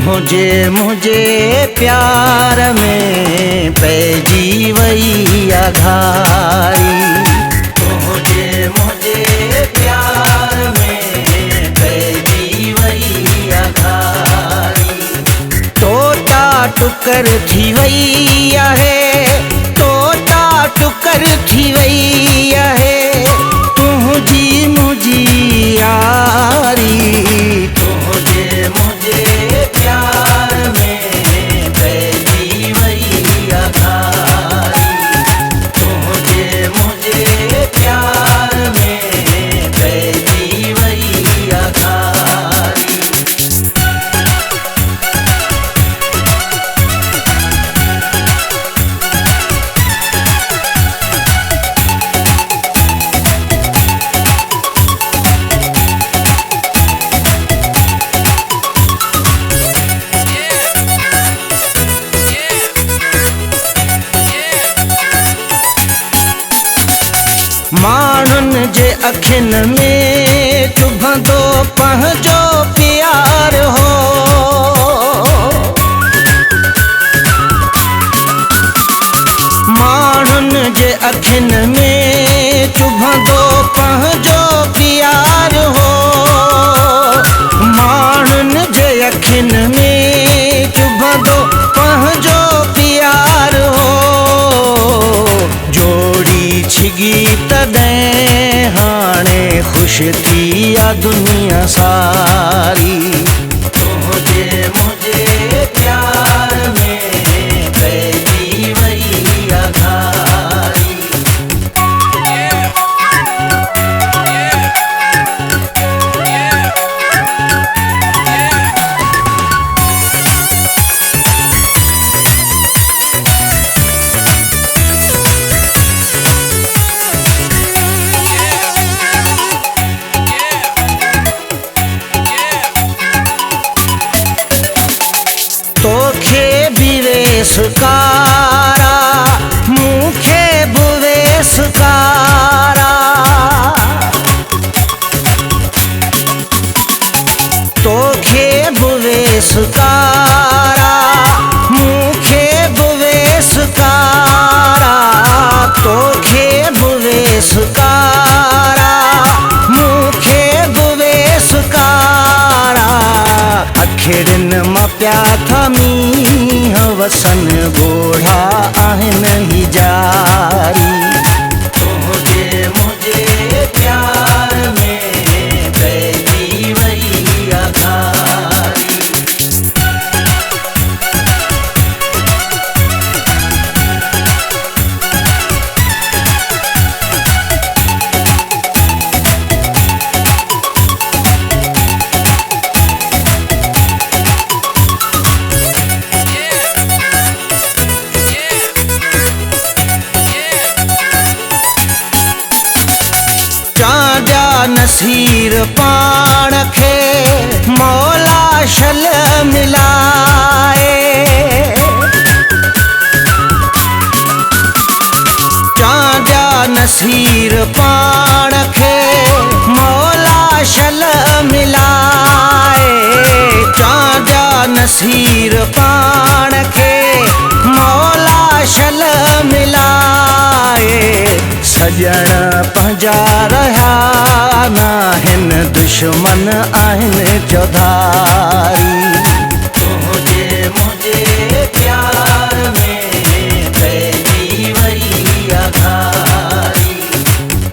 मुझे प्यार में पैजी वही आघारी। मुझे प्यार में पैजी वही आघारी। तोता टुकर थी वही है, तोता टुकर थी वही है, मुझी यारी। मुझे प्यार में पैजी वही आघारी। मुझे प्यार में पैजी वही आघारी। माण्हुनि जे अखियुनि में चुभंदो पंहिंजो प्यार हो। माण्हुनि जे अखियुनि में चुभंदो पंहिंजो प्यार हो। माण्हुनि जे अखियुनि में चुभंदो पंहिंजो प्यार हो। जोड़ी छिगी तॾहिं हाणे ख़ुश थी आ दुनिया सारी। मुझे प्यार में पैजी वही आघारी। तोखे बिवेसकारा मूंखे बुवेसकारा। तोखे बुवेसकारा मूंखे बुवेसकारा। तोखे बुवेसकारा मूंखे बुवेसकारा। अखिड़ियुनि मां प्या थमी वसन ॻोढ़ा आहिनि ही जारी। मुझे प्यार में पैजी वही आघारी। नसीर पाण खे मौला शल मिलाए। चांजा नसीर पाण खे मौला शल मिलाए। चांजा नसीर पाण खे मौला शल मिलाए। सजण पंहिंजा रहिया नाहिनि दुश्मन आहिनि चौधारी। मुझे प्यार में पैजी वही आघारी।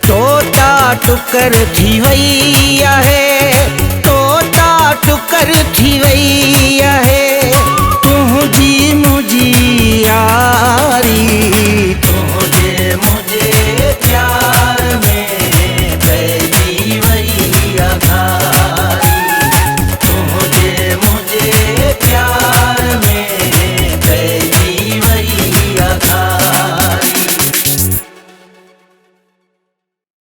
तोता टुकर थी वही है, तोता टुकर थी वही है,